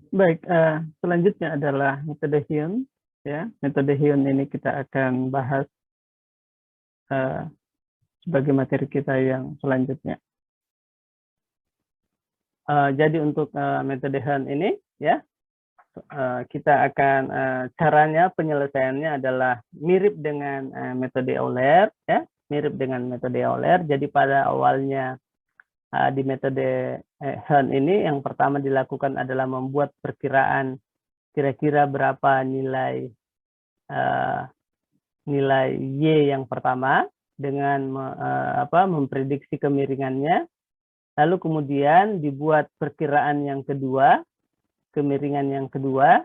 Baik, selanjutnya adalah metode Hyun. Ya, metode Hyun ini kita akan bahas sebagai materi kita yang selanjutnya. Jadi untuk metode Hyun ini, ya, kita akan caranya penyelesaiannya adalah mirip dengan metode Euler, ya, mirip dengan metode Euler. Jadi pada awalnya di metode Hyun ini yang pertama dilakukan adalah membuat perkiraan kira-kira berapa nilai nilai Y yang pertama dengan memprediksi kemiringannya. Lalu kemudian dibuat perkiraan yang kedua, kemiringan yang kedua.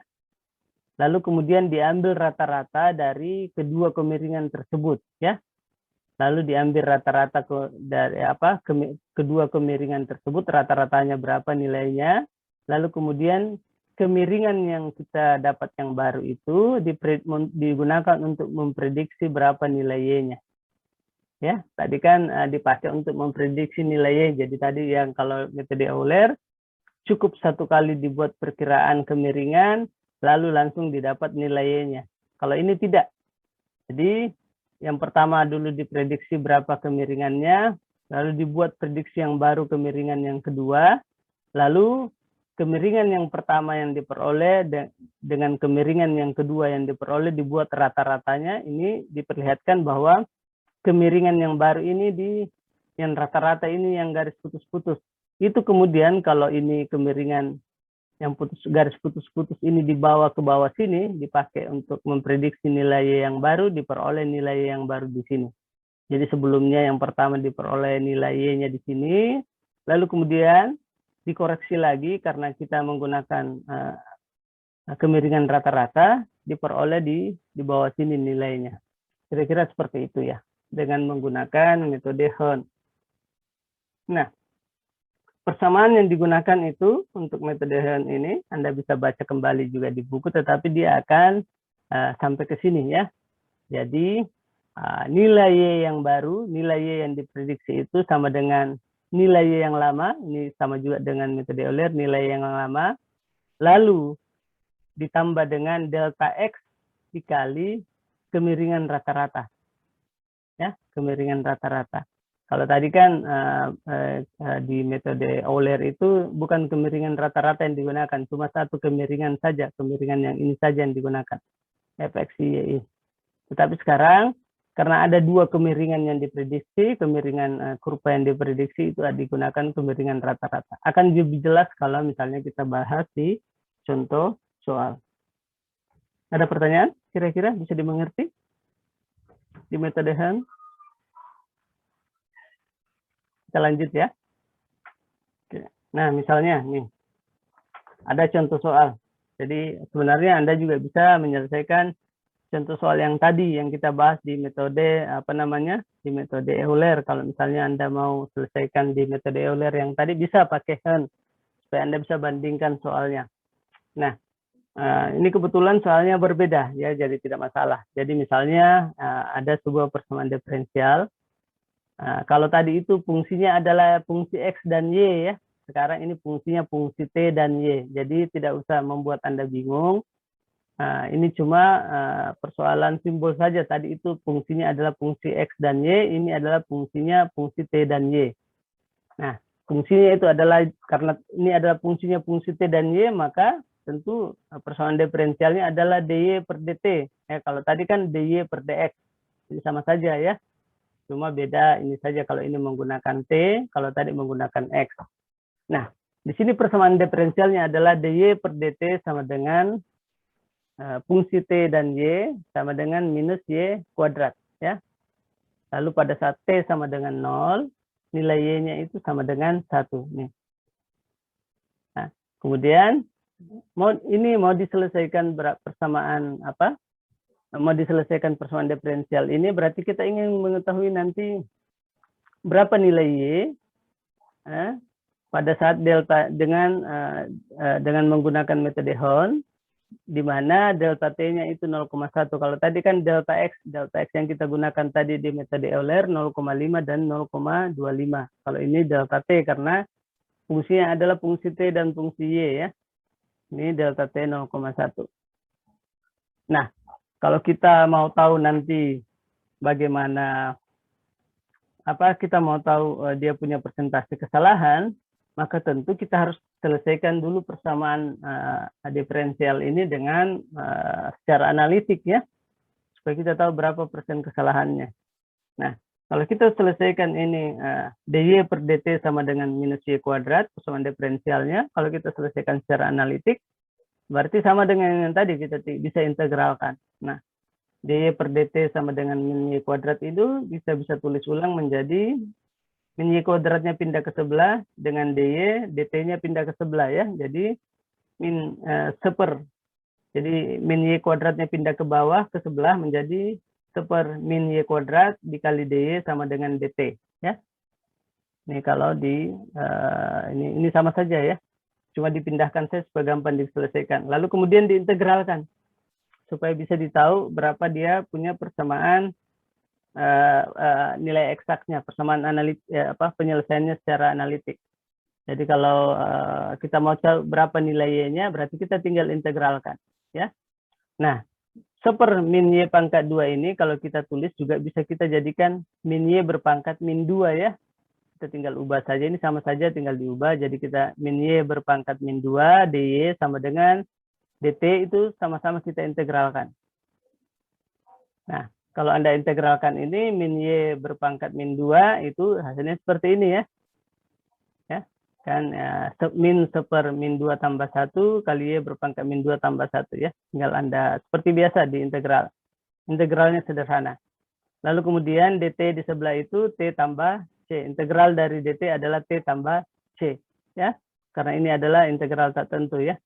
Lalu kemudian diambil rata-rata dari kedua kemiringan tersebut, ya. Lalu diambil rata-rata dari kedua kemiringan tersebut, rata-ratanya berapa nilainya. Lalu kemudian kemiringan yang kita dapat yang baru itu digunakan untuk memprediksi berapa nilai Y-nya. Ya, tadi kan dipakai untuk memprediksi nilai Y. Jadi tadi yang kalau metode Euler cukup satu kali dibuat perkiraan kemiringan, lalu langsung didapat nilai Y-nya. Kalau ini tidak. Jadi yang pertama dulu diprediksi berapa kemiringannya, lalu dibuat prediksi yang baru kemiringan yang kedua, lalu kemiringan yang pertama yang diperoleh dengan kemiringan yang kedua yang diperoleh dibuat rata-ratanya. Ini diperlihatkan bahwa kemiringan yang baru ini yang rata-rata ini yang garis putus-putus. Itu kemudian kalau ini kemiringan yang garis putus-putus ini dibawa ke bawah sini, dipakai untuk memprediksi nilai yang baru, diperoleh nilai yang baru di sini. Jadi sebelumnya yang pertama diperoleh nilai Y-nya di sini, lalu kemudian dikoreksi lagi karena kita menggunakan kemiringan rata-rata, diperoleh di bawah sini nilainya. Kira-kira seperti itu ya, dengan menggunakan metode Hyun. Nah, persamaan yang digunakan itu untuk metode Hyun ini, Anda bisa baca kembali juga di buku, tetapi dia akan sampai ke sini ya. Jadi nilai Y yang baru, nilai Y yang diprediksi itu sama dengan nilai Y yang lama, ini sama juga dengan metode Euler, nilai yang lama, lalu ditambah dengan delta X dikali kemiringan rata-rata. Ya, kemiringan rata-rata. Kalau tadi kan di metode Euler itu bukan kemiringan rata-rata yang digunakan, cuma satu kemiringan saja, kemiringan yang ini saja yang digunakan, fxy. Tetapi sekarang karena ada dua kemiringan yang diprediksi, kemiringan kurva yang diprediksi itu digunakan kemiringan rata-rata. Akan lebih jelas kalau misalnya kita bahas di contoh soal. Ada pertanyaan? Kira-kira bisa dimengerti di metode Hyun? Kita lanjut ya. Oke. Nah, misalnya nih, ada contoh soal. Jadi sebenarnya Anda juga bisa menyelesaikan contoh soal yang tadi yang kita bahas di metode di metode Euler. Kalau misalnya Anda mau selesaikan di metode Euler yang tadi, bisa pakai Hyun supaya Anda bisa bandingkan soalnya. Nah, ini kebetulan soalnya berbeda ya, jadi tidak masalah. Jadi misalnya ada sebuah persamaan diferensial. Kalau tadi itu fungsinya adalah fungsi X dan Y ya. Sekarang ini fungsinya fungsi T dan Y. Jadi tidak usah membuat Anda bingung. Ini cuma persoalan simbol saja. Tadi itu fungsinya adalah fungsi X dan Y. Ini adalah fungsinya fungsi T dan Y. Nah, fungsinya itu adalah, karena ini adalah fungsinya fungsi T dan Y, maka tentu persamaan diferensialnya adalah dy per dt. Kalau tadi kan dy per dx. Ini sama saja ya. Cuma beda ini saja, kalau ini menggunakan T, kalau tadi menggunakan X. Nah, di sini persamaan diferensialnya adalah dy per dt sama dengan fungsi T dan Y sama dengan minus Y kuadrat. Ya. Lalu pada saat T sama dengan 0, nilai Y-nya itu sama dengan 1. Nih. Nah, kemudian ini mau diselesaikan persamaan apa? Mau diselesaikan persamaan diferensial ini, berarti kita ingin mengetahui nanti berapa nilai Y pada saat delta dengan menggunakan metode Hyun, di mana delta T-nya itu 0,1. Kalau tadi kan delta X yang kita gunakan tadi di metode Euler 0,5 dan 0,25. Kalau ini delta T karena fungsinya adalah fungsi T dan fungsi Y ya. Ini delta T 0,1. Nah, kalau kita mau tahu nanti bagaimana, kita mau tahu dia punya persentase kesalahan, maka tentu kita harus selesaikan dulu persamaan diferensial ini dengan secara analitik ya, supaya kita tahu berapa persen kesalahannya. Nah, kalau kita selesaikan ini dy per dt sama dengan minus y kuadrat, persamaan diferensialnya, kalau kita selesaikan secara analitik, berarti sama dengan yang tadi, kita bisa integralkan. Nah, dy per dt sama dengan min y kuadrat itu bisa tulis ulang menjadi min y kuadratnya pindah ke sebelah dengan dy, dt-nya pindah ke sebelah ya. Jadi min jadi min y kuadratnya pindah ke bawah ke sebelah menjadi seper min y kuadrat dikali dy sama dengan dt ya. Ini kalau di ini sama saja ya. Cuma dipindahkan saja supaya gampang diselesaikan. Lalu kemudian diintegralkan supaya bisa ditahu berapa dia punya persamaan nilai eksaknya, persamaan penyelesaiannya secara analitik. Jadi kalau kita mau tahu berapa nilai y-nya, berarti kita tinggal integralkan, ya. Nah, seper min y pangkat 2 ini kalau kita tulis juga bisa kita jadikan min y berpangkat min 2 ya. Kita tinggal ubah saja, ini sama saja tinggal diubah. Jadi kita min y berpangkat min 2 dy sama dengan dt itu sama-sama kita integralkan. Nah, kalau Anda integralkan ini, min y berpangkat min 2 itu hasilnya seperti ini ya. Kan min seper min 2 tambah 1 kali y berpangkat min 2 tambah 1 ya. Tinggal Anda seperti biasa di integral. Integralnya sederhana. Lalu kemudian dt di sebelah itu t tambah c. Integral dari dt adalah t tambah c ya. Karena ini adalah integral tak tentu ya.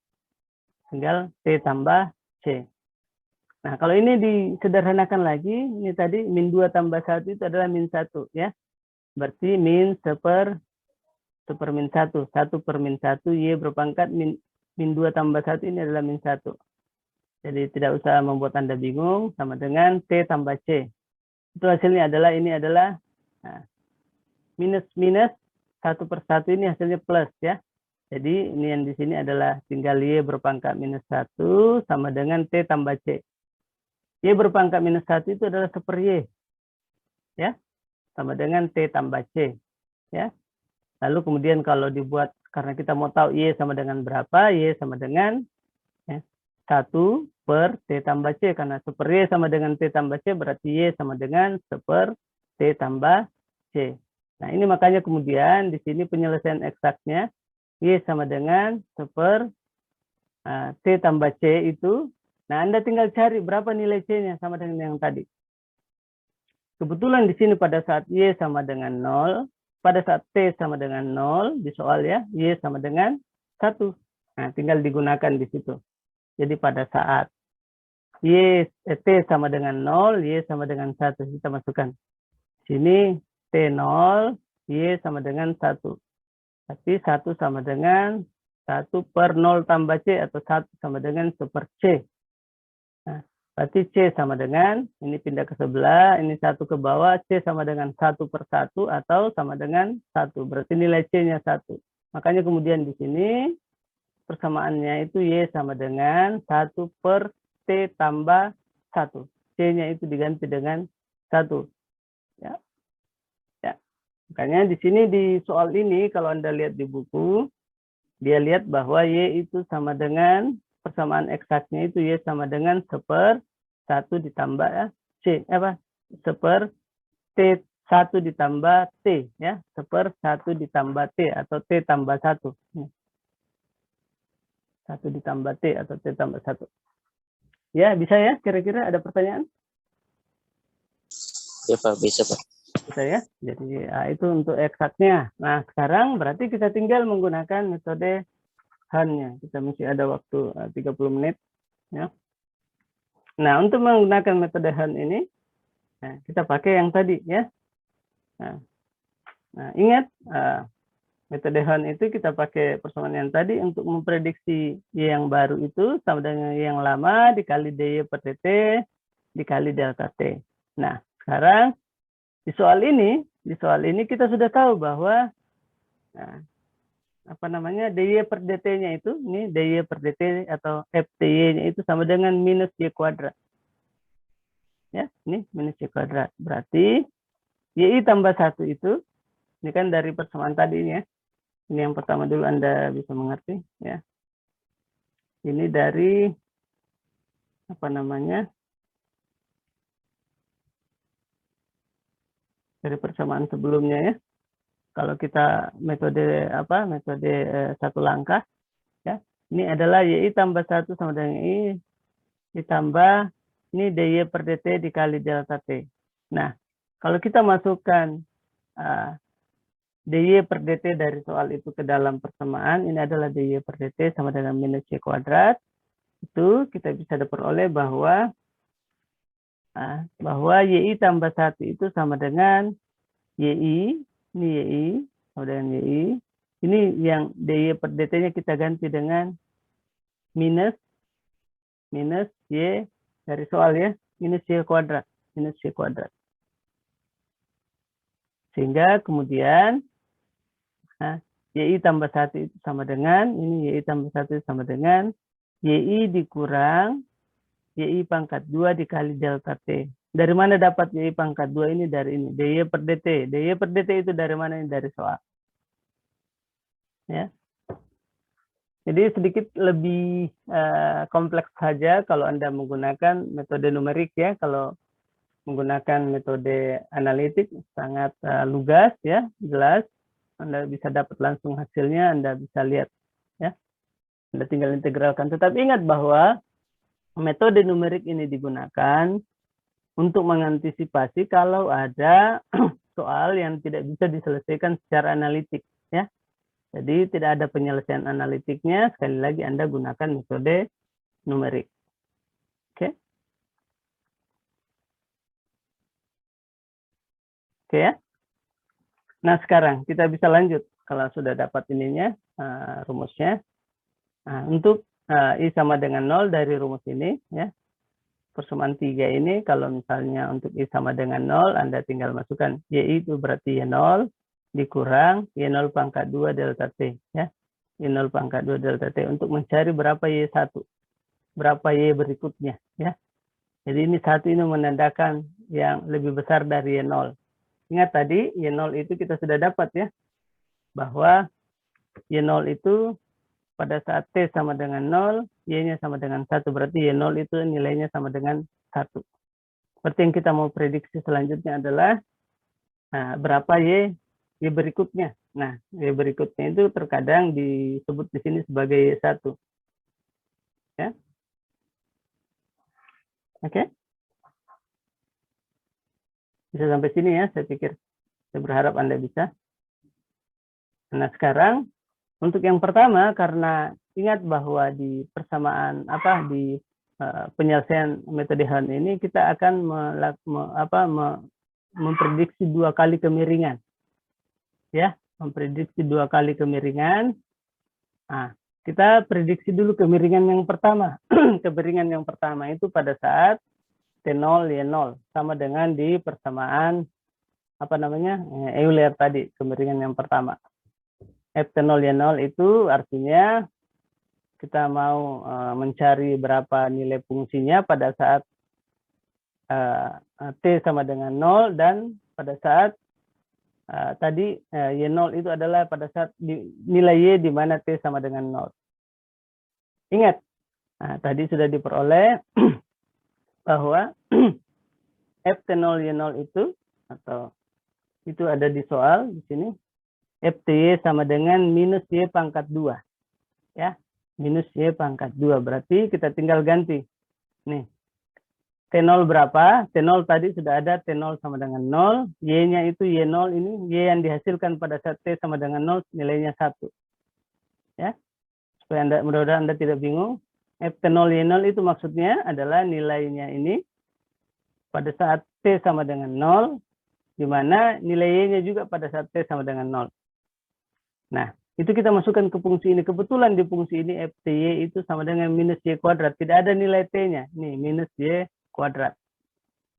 Tinggal T tambah C. Nah, kalau ini disederhanakan lagi, ini tadi min 2 tambah 1 itu adalah min 1 ya. Berarti min seper min 1. 1 per min 1, Y berpangkat min 2 tambah 1 ini adalah min 1. Jadi tidak usah membuat Anda bingung, sama dengan T tambah C. Itu hasilnya adalah, ini adalah minus 1 per 1 ini hasilnya plus ya. Jadi ini yang di sini adalah tinggal Y berpangkat minus 1 sama dengan T tambah C. Y berpangkat minus 1 itu adalah seper Y. Ya, sama dengan T tambah C. Ya. Lalu kemudian kalau dibuat, karena kita mau tahu Y sama dengan berapa, Y sama dengan 1 per T tambah C. Karena seper Y sama dengan T tambah C, berarti Y sama dengan seper T tambah C. Nah ini makanya kemudian di sini penyelesaian eksaknya, Y sama dengan seper T tambah C itu. Nah, Anda tinggal cari berapa nilai C-nya sama dengan yang tadi. Kebetulan di sini pada saat Y sama dengan 0, pada saat T sama dengan 0, di soal ya, Y sama dengan 1. Nah, tinggal digunakan di situ. Jadi pada saat T sama dengan 0, Y sama dengan 1. Kita masukkan. Sini T0, Y sama dengan 1. Tapi 1 sama dengan 1 per 0 tambah C atau 1 sama dengan seper C. Nah, berarti C sama dengan, ini pindah ke sebelah, ini 1 ke bawah, C sama dengan 1 per 1 atau sama dengan 1. Berarti nilai C-nya 1. Makanya kemudian di sini persamaannya itu Y sama dengan 1 per T tambah 1. C-nya itu diganti dengan 1. Ya. Makanya di sini di soal ini kalau Anda lihat di buku, dia lihat bahwa Y itu sama dengan, persamaan eksaknya itu Y sama dengan seper 1 ditambah C, seper T1 ditambah T, ya, seper 1 ditambah T atau T tambah 1. 1 ditambah T atau T tambah 1. Ya, bisa ya, kira-kira ada pertanyaan? Ya Pak, bisa Pak. Bisa ya, jadi itu untuk eksaknya. Nah sekarang berarti kita tinggal menggunakan metode Han-nya. Kita masih ada waktu 30 menit ya. Nah untuk menggunakan metode Han ini, kita pakai yang tadi ya. Nah ingat metode Han itu kita pakai persamaan yang tadi untuk memprediksi Y yang baru itu sama dengan Y yang lama dikali dy per dt dikali delta T. Nah sekarang di soal ini kita sudah tahu bahwa apa namanya, dy per dt-nya itu, ini dy per dt atau fty-nya itu sama dengan minus y kuadrat. Ya, ini minus y kuadrat. Berarti y tambah 1 itu, ini kan dari persamaan tadi ini ya. Ini yang pertama dulu Anda bisa mengerti ya. Ini dari apa namanya? Dari persamaan sebelumnya ya. Kalau kita metode satu langkah ya. Ini adalah y tambah 1 sama dengan y ditambah ini dy per dt dikali delta t. Nah, kalau kita masukkan dy per dt dari soal itu ke dalam persamaan, ini adalah dy per dt sama dengan minus y kuadrat. Itu kita bisa diperoleh bahwa y tambah 1 itu sama dengan y, ini y, sama dengan y. Ini yang dy per dt-nya kita ganti dengan minus y dari soal ya, minus y kuadrat. Sehingga kemudian y tambah 1 itu sama dengan, ini y tambah 1 itu sama dengan y dikurang y pangkat 2 dikali delta t. Dari mana dapat y pangkat 2 ini? Dari ini, dy per dt. dy per dt itu dari mana? Ini dari soal. Ya. Jadi sedikit lebih kompleks saja kalau Anda menggunakan metode numerik ya. Kalau menggunakan metode analitik sangat lugas ya, jelas. Anda bisa dapat langsung hasilnya, Anda bisa lihat ya. Anda tinggal integralkan. Tetapi ingat bahwa metode numerik ini digunakan untuk mengantisipasi kalau ada soal yang tidak bisa diselesaikan secara analitik ya. Jadi tidak ada penyelesaian analitiknya, sekali lagi Anda gunakan metode numerik. Oke. Oke ya. Nah, sekarang kita bisa lanjut kalau sudah dapat ininya, rumusnya. Nah, untuk I sama dengan 0 dari rumus ini ya. Persamaan 3 ini kalau misalnya untuk I sama dengan 0, Anda tinggal masukkan Y itu berarti Y0 dikurang Y0 pangkat 2 delta T ya. Y0 pangkat 2 delta T untuk mencari berapa Y1. Berapa Y berikutnya ya. Jadi ini 1 ini menandakan yang lebih besar dari Y0. Ingat tadi Y0 itu kita sudah dapat ya. Bahwa Y0 itu pada saat T sama dengan 0, Y-nya sama dengan 1. Berarti Y0 itu nilainya sama dengan 1. Seperti yang kita mau prediksi selanjutnya adalah berapa Y berikutnya. Nah, Y berikutnya itu terkadang disebut di sini sebagai Y1. Ya. Oke. Bisa sampai sini ya, saya pikir. Saya berharap Anda bisa. Nah, sekarang untuk yang pertama, karena ingat bahwa di persamaan di penyelesaian metode Hahn ini kita akan memprediksi 2 kali kemiringan. Ya, memprediksi 2 kali kemiringan. Nah, kita prediksi dulu kemiringan yang pertama. Kemiringan yang pertama itu pada saat T0 Y0 sama dengan di persamaan Euler tadi, kemiringan yang pertama. F0 Y0 itu artinya kita mau mencari berapa nilai fungsinya pada saat T sama dengan 0 dan pada saat tadi Y0 itu adalah pada saat nilai Y di mana T sama dengan 0. Ingat, tadi sudah diperoleh bahwa F0 Y0 itu atau itu ada di soal di sini. FTY sama dengan minus Y pangkat 2. Ya, minus Y pangkat 2. Berarti kita tinggal ganti. Nih, T0 berapa? T0 tadi sudah ada, T0 sama dengan 0. Y-nya itu Y0 ini, Y yang dihasilkan pada saat T sama dengan 0, nilainya 1. Ya, supaya mudah-mudahan Anda tidak bingung. F0 Y0 itu maksudnya adalah nilainya ini pada saat T sama dengan 0, di mana nilai Y-nya juga pada saat T sama dengan 0. Nah, itu kita masukkan ke fungsi ini. Kebetulan di fungsi ini FTY itu sama dengan minus Y kuadrat. Tidak ada nilai T-nya. Nih, minus Y kuadrat.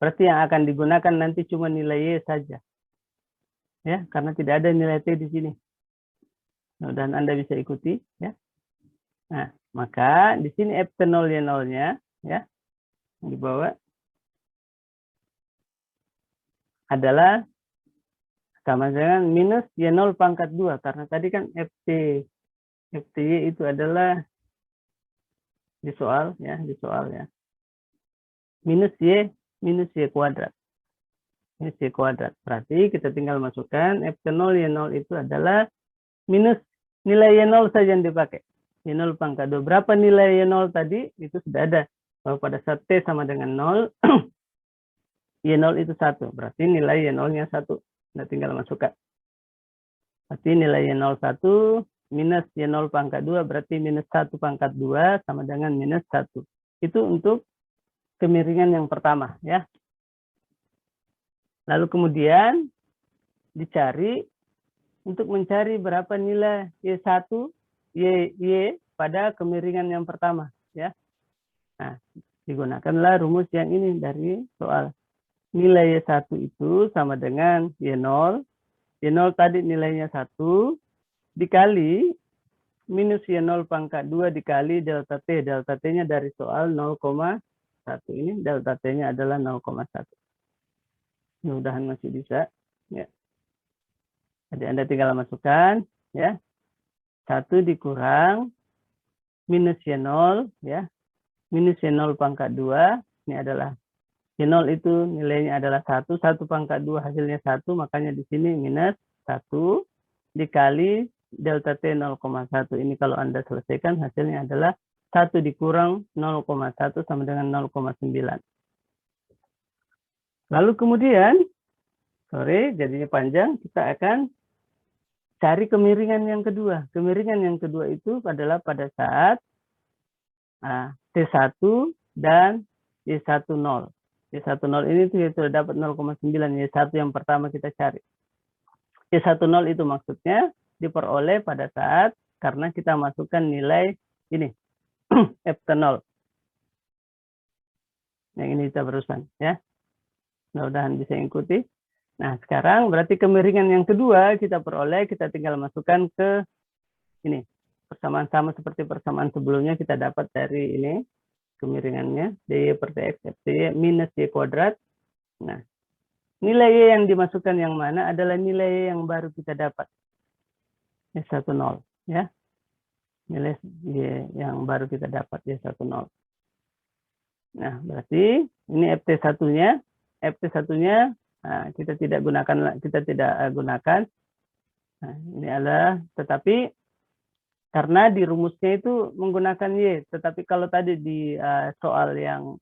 Berarti yang akan digunakan nanti cuma nilai Y saja. Ya, karena tidak ada nilai T di sini. Dan Anda bisa ikuti ya. Nah, maka di sini F0 Y0-nya ya di bawah adalah sama dengan minus Y0 pangkat 2 karena tadi kan FTY itu adalah di soal ya, minus Y kuadrat. Minus Y kuadrat. Berarti kita tinggal masukkan F0 Y0 itu adalah minus nilai Y0 saja yang dipakai. Y0 pangkat 2. Berapa nilai Y0 tadi? Itu sudah ada. Bahwa pada saat T sama dengan 0, Y0 itu 1. Berarti nilai Y0-nya 1. Kita tinggal masukkan. Berarti nilai Y0 1 minus Y0 pangkat 2 berarti minus 1 pangkat 2 sama dengan minus 1. Itu untuk kemiringan yang pertama ya. Lalu kemudian dicari untuk mencari berapa nilai Y1 Y pada kemiringan yang pertama ya. Nah, digunakanlah rumus yang ini dari soal. Nilai Y1 itu sama dengan Y0. Y0 tadi nilainya 1 dikali minus Y0 pangkat 2 dikali delta T. Delta T-nya dari soal 0,1. Ini delta T-nya adalah 0,1. Mudah-mudahan masih bisa. Ya. Jadi Anda tinggal masukkan. Ya. 1 dikurang minus Y0. Ya. Minus Y0 pangkat 2. Ini adalah Y0 itu nilainya adalah 1. 1 pangkat 2 hasilnya 1. Makanya di sini minus 1 dikali delta T 0,1. Ini kalau Anda selesaikan hasilnya adalah 1 dikurang 0,1 sama dengan 0,9. Lalu kemudian, jadinya panjang, kita akan cari kemiringan yang kedua. Kemiringan yang kedua itu adalah pada saat T1 dan Y10. Y10 ini sudah dapat 0,9. Y1 yang pertama kita cari. Y10 itu maksudnya diperoleh pada saat karena kita masukkan nilai ini F0. Yang ini kita berusaha ya. Mudah-mudahan bisa ikuti. Nah, sekarang berarti kemiringan yang kedua kita peroleh, kita tinggal masukkan ke ini. Persamaan sama seperti persamaan sebelumnya kita dapat dari ini kemiringannya dy per dx ft minus y kuadrat. Nah, nilai y yang dimasukkan yang mana adalah nilai y yang baru kita dapat. Y10 ya. Nilai y yang baru kita dapat Y10. Nah, berarti ini FT1-nya. FT1-nya kita tidak gunakan. Nah, ini adalah tetapi karena di rumusnya itu menggunakan Y, tetapi kalau tadi di soal yang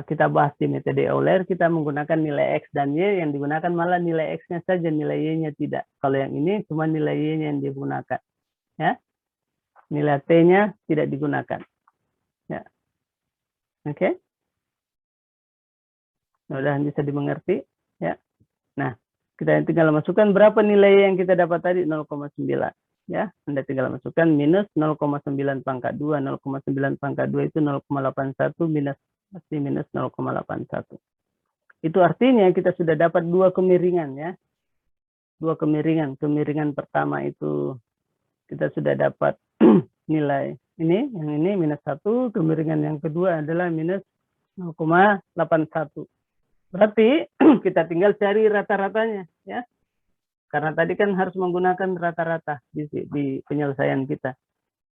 kita bahas di metode Euler, kita menggunakan nilai X dan Y, yang digunakan malah nilai X-nya saja, nilai Y-nya tidak. Kalau yang ini cuma nilai Y-nya yang digunakan. Ya. Nilai T-nya tidak digunakan. Ya. Oke. Mudah-mudahan bisa dimengerti. Ya. Nah, kita tinggal masukkan berapa nilai yang kita dapat tadi, 0,9. Ya, Anda tinggal masukkan minus 0,9 pangkat 2. 0,9 pangkat 2 itu 0,81 minus 0,81. Itu artinya kita sudah dapat dua kemiringan ya. Dua kemiringan. Kemiringan pertama itu kita sudah dapat nilai ini, yang ini minus 1. Kemiringan yang kedua adalah minus 0,81. Berarti kita tinggal cari rata-ratanya ya. Karena tadi kan harus menggunakan rata-rata di penyelesaian kita.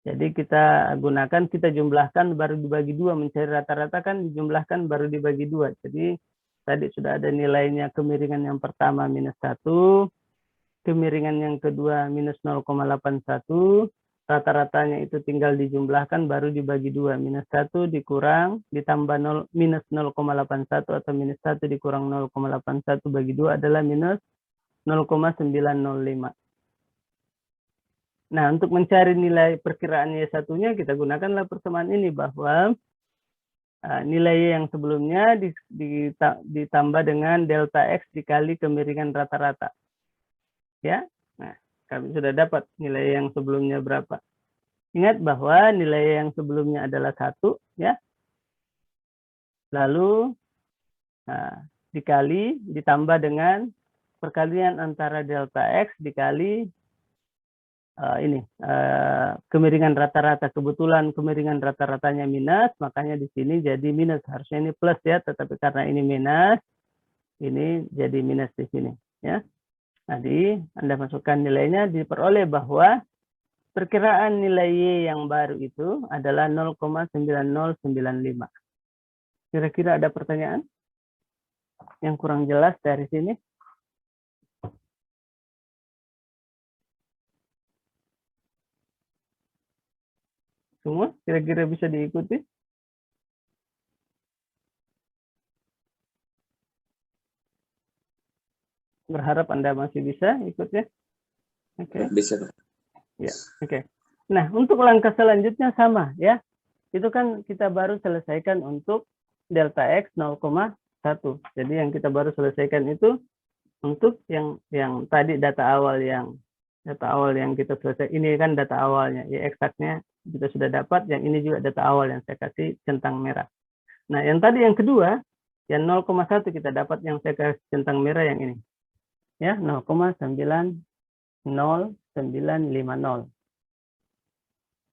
Jadi kita gunakan, kita jumlahkan baru dibagi 2. Mencari rata-rata kan dijumlahkan baru dibagi 2. Jadi tadi sudah ada nilainya kemiringan yang pertama minus 1. Kemiringan yang kedua minus 0,81. Rata-ratanya itu tinggal dijumlahkan baru dibagi 2. Minus 1 dikurang ditambah minus 0,81 atau minus 1 dikurang 0,81 bagi 2 adalah minus 0,905. Nah, untuk mencari nilai perkiraan Y1-nya kita gunakanlah persamaan ini bahwa nilai Y yang sebelumnya ditambah dengan delta X dikali kemiringan rata-rata. Ya. Nah, kami sudah dapat nilai yang sebelumnya berapa. Ingat bahwa nilai yang sebelumnya adalah 1 ya. Lalu ditambah dengan perkalian antara delta X dikali kemiringan rata-rata. Kebetulan kemiringan rata-ratanya minus, makanya di sini jadi minus. Harusnya ini plus ya, tetapi karena ini minus, ini jadi minus di sini ya. Jadi Anda masukkan nilainya, diperoleh bahwa perkiraan nilai Y yang baru itu adalah 0,9095. Kira-kira ada pertanyaan yang kurang jelas dari sini? Semua kira-kira bisa diikuti? Berharap Anda masih bisa ikutnya. Oke. Bisa. Ya, oke. Nah, untuk langkah selanjutnya sama ya. Itu kan kita baru selesaikan untuk delta X 0,1. Jadi yang kita baru selesaikan itu untuk yang tadi data awal yang kita selesai. Ini kan data awalnya, ya eksaknya kita sudah dapat. Yang ini juga data awal yang saya kasih centang merah. Nah, yang tadi yang kedua, yang 0,1 kita dapat yang saya kasih centang merah yang ini. Ya, 0,90950.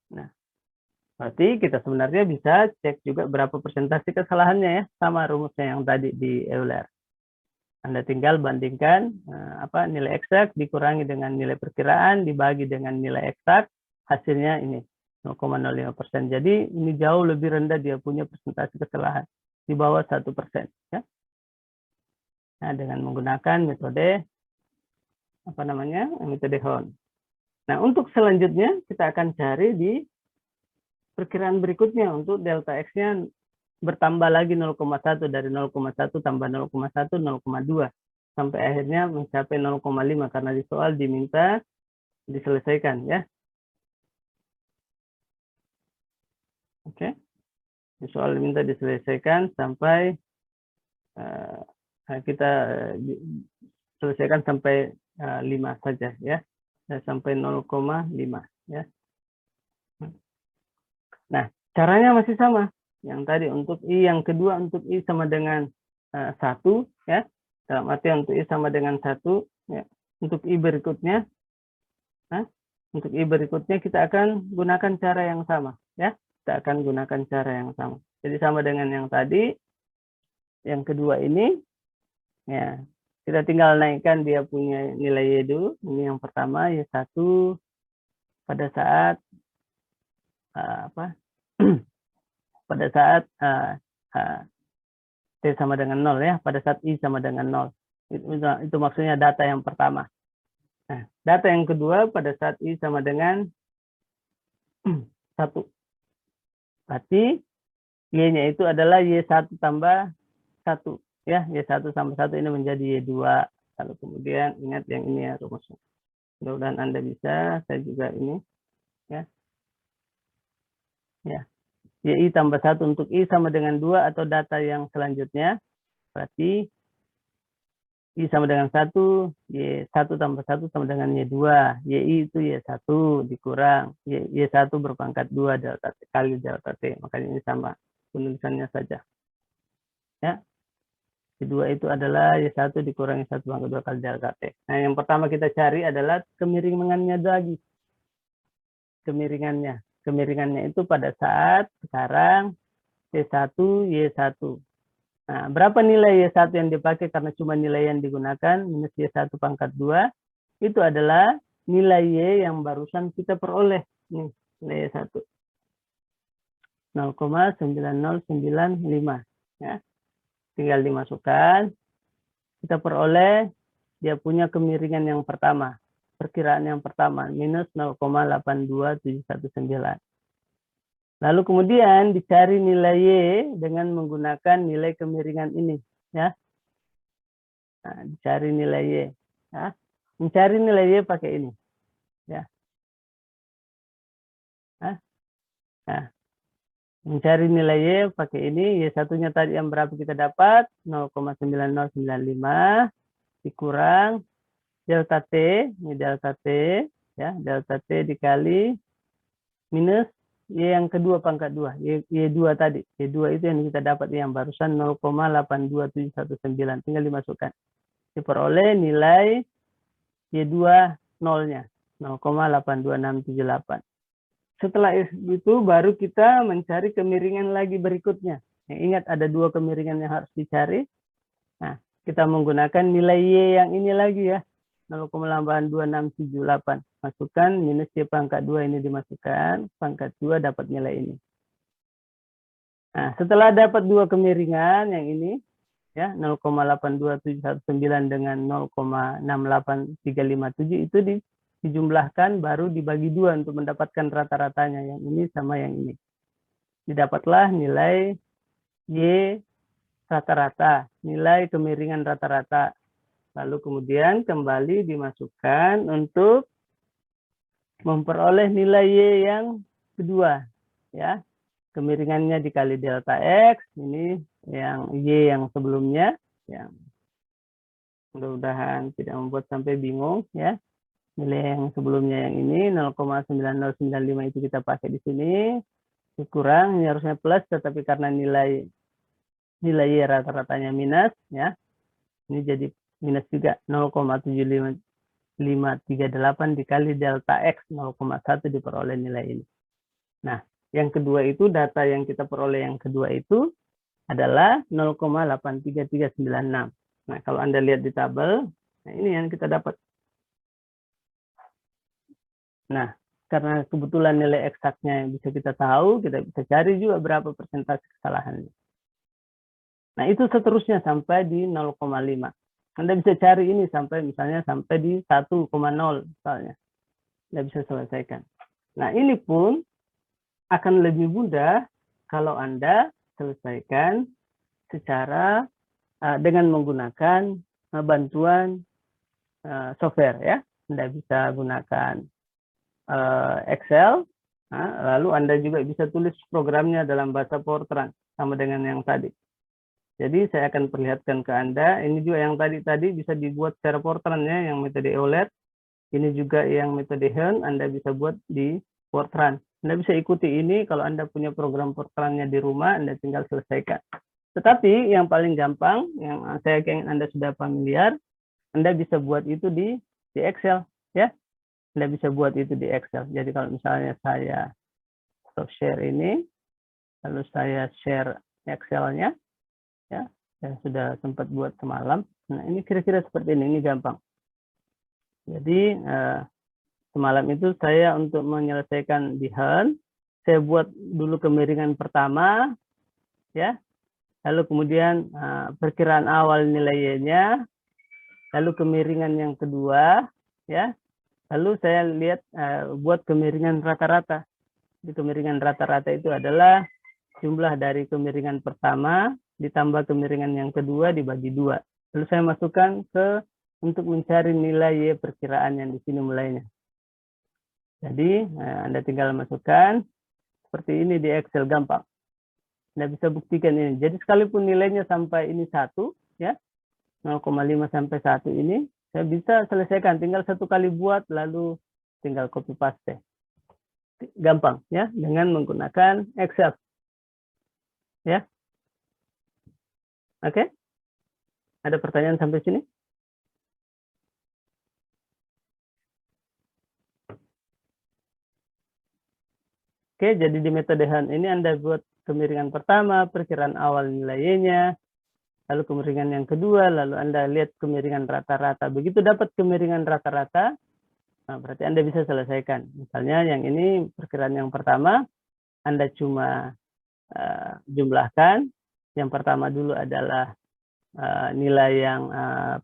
Nah, berarti kita sebenarnya bisa cek juga berapa persentase kesalahannya ya, sama rumusnya yang tadi di Euler. Anda tinggal bandingkan nilai eksak dikurangi dengan nilai perkiraan dibagi dengan nilai eksak, hasilnya ini 0,05%. Jadi ini jauh lebih rendah dia punya persentase kesalahan, di bawah 1%. Ya. Nah, dengan menggunakan metode metode Hon. Nah, untuk selanjutnya kita akan cari di perkiraan berikutnya untuk delta X-nya bertambah lagi 0,1 dari 0,1 tambah 0,1 0,2 sampai akhirnya mencapai 0,5 karena di soal diminta diselesaikan ya. Oke. Di soal diminta diselesaikan sampai kita selesaikan sampai 5 saja ya. Sampai 0,5 ya. Nah, caranya masih sama. Yang tadi untuk I, yang kedua untuk I sama dengan 1 ya. Dalam arti untuk I sama dengan 1 ya. Untuk I berikutnya untuk I berikutnya kita akan gunakan cara yang sama ya. Kita akan gunakan cara yang sama. Jadi sama dengan yang tadi. Yang kedua ini ya. Kita tinggal naikkan dia punya nilai Y dulu. Ini yang pertama Y1 pada saat pada saat T sama dengan 0 ya, pada saat I sama dengan 0. Itu maksudnya data yang pertama. Nah, data yang kedua pada saat I sama dengan 1. Berarti Y-nya itu adalah Y1 tambah 1. Ya, Y1 tambah 1 ini menjadi Y2. Lalu kemudian ingat yang ini ya rumusnya. Mudah-mudahan Anda bisa, saya juga ini. Ya. Ya. Y tambah 1 untuk I sama dengan 2 atau data yang selanjutnya. Berarti I sama dengan 1, Y1 tambah 1 sama dengan Y2. YI itu Y1 dikurang. Y1 berpangkat 2 delta T kali delta T. Makanya ini sama penulisannya saja. Ya. Y2 itu adalah Y1 dikurangi 1 pangkat 2 kali delta T. Nah, yang pertama kita cari adalah kemiringannya lagi. Kemiringannya. Kemiringannya itu pada saat sekarang Y1, Y1. Nah, berapa nilai Y1 yang dipakai karena cuma nilai yang digunakan, minus Y1 pangkat 2, itu adalah nilai Y yang barusan kita peroleh. Nih, nilai Y1. 0,9095. Ya. Tinggal dimasukkan. Kita peroleh, dia punya kemiringan yang pertama. Perkiraan yang pertama, minus 0,82719. Lalu kemudian dicari nilai Y dengan menggunakan nilai kemiringan ini. Ya. Nah, dicari nilai Y. Ya. Mencari nilai Y pakai ini. Ya. Nah, mencari nilai Y pakai ini. Y1-nya tadi yang berapa kita dapat? 0,9095 dikurang delta T. Ini delta T. Ya, delta T dikali minus Y yang kedua pangkat 2. Y2 tadi. Y2 itu yang kita dapat yang barusan 0,82719. Tinggal dimasukkan. Diperoleh nilai Y2 nolnya. 0,82678. Setelah itu baru kita mencari kemiringan lagi berikutnya. Ingat ada 2 kemiringan yang harus dicari. Nah, kita menggunakan nilai Y yang ini lagi ya. 0,82678. Masukkan minus Y pangkat 2 ini dimasukkan. Pangkat 2 dapat nilai ini. Nah, setelah dapat 2 kemiringan yang ini, ya 0,82719 dengan 0,68357 itu dijumlahkan baru dibagi 2 untuk mendapatkan rata-ratanya yang ini sama yang ini. Didapatlah nilai Y rata-rata, nilai kemiringan rata-rata. Lalu kemudian kembali dimasukkan untuk memperoleh nilai Y yang kedua, ya. Kemiringannya dikali delta X, ini yang Y yang sebelumnya, yang mudah-mudahan tidak membuat sampai bingung ya. Nilai yang sebelumnya yang ini 0,9095 itu kita pakai di sini. Kurang, ini harusnya plus, tetapi karena nilai Y rata-ratanya minus ya. Ini jadi minus juga 0,75538 dikali delta X 0,1 diperoleh nilai ini. Nah, yang kedua itu data yang kita peroleh yang kedua itu adalah 0,83396. Nah, kalau Anda lihat di tabel, nah ini yang kita dapat. Nah, karena kebetulan nilai eksaknya bisa kita tahu, kita bisa cari juga berapa persentase kesalahannya. Nah, itu seterusnya sampai di 0,5. Anda bisa cari ini sampai misalnya sampai di 1,0 misalnya. Anda bisa selesaikan. Nah, ini pun akan lebih mudah kalau Anda selesaikan secara dengan menggunakan bantuan software ya. Anda bisa gunakan Excel, lalu Anda juga bisa tulis programnya dalam bahasa Fortran sama dengan yang tadi. Jadi saya akan perlihatkan ke Anda, ini juga yang tadi bisa dibuat secara Fortran ya, yang metode EOLED. Ini juga yang metode Helm, Anda bisa buat di Fortran. Anda bisa ikuti ini kalau Anda punya program Fortran-nya di rumah, Anda tinggal selesaikan. Tetapi yang paling gampang, yang saya ingin Anda sudah familiar, Anda bisa buat itu di Excel ya. Anda bisa buat itu di Excel. Jadi kalau misalnya saya stop share ini, lalu saya share Excel-nya, ya, saya sudah sempat buat semalam. Nah, ini kira-kira seperti ini gampang. Jadi semalam itu saya untuk menyelesaikan di Helm, saya buat dulu kemiringan pertama, ya, lalu kemudian perkiraan awal nilai Y-nya, lalu kemiringan yang kedua, ya. Lalu saya lihat buat kemiringan rata-rata. Kemiringan rata-rata itu adalah jumlah dari kemiringan pertama ditambah kemiringan yang kedua dibagi 2. Lalu saya masukkan untuk mencari nilai Y perkiraan yang di sini mulainya. Jadi Anda tinggal masukkan seperti ini di Excel, gampang. Anda bisa buktikan ini. Jadi sekalipun nilainya sampai ini 1, ya, 0,5 sampai 1 ini, saya bisa selesaikan, tinggal 1 kali buat, lalu tinggal copy paste. Gampang ya, dengan menggunakan Excel. Ya. Oke. Ada pertanyaan sampai sini? Oke, jadi di metode Helm ini Anda buat kemiringan pertama, perkiraan awal nilai Y-nya, lalu kemiringan yang kedua, lalu Anda lihat kemiringan rata-rata. Begitu dapat kemiringan rata-rata, nah berarti Anda bisa selesaikan. Misalnya yang ini perkiraan yang pertama, Anda cuma jumlahkan. Yang pertama dulu adalah nilai yang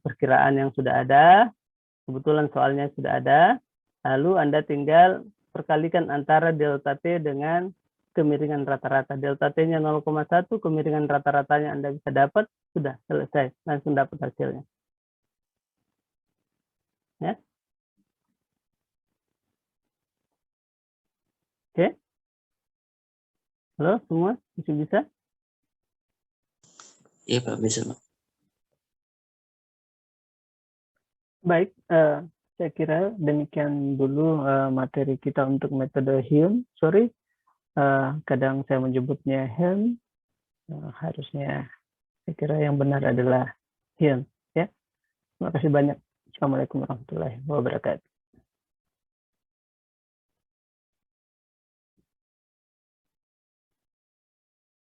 perkiraan yang sudah ada. Kebetulan soalnya sudah ada. Lalu Anda tinggal perkalikan antara delta T dengan kemiringan rata-rata. Delta T-nya 0,1, kemiringan rata-ratanya Anda bisa dapat, sudah selesai, langsung dapat hasilnya. Ya. Oke. Halo semua, masih bisa? Iya Pak, bisa Pak. Baik, saya kira demikian dulu materi kita untuk metode Helm. Sorry, kadang saya menyebutnya Helm, harusnya saya kira yang benar adalah Helm. Ya, terima kasih banyak. Assalamualaikum warahmatullahi wabarakatuh.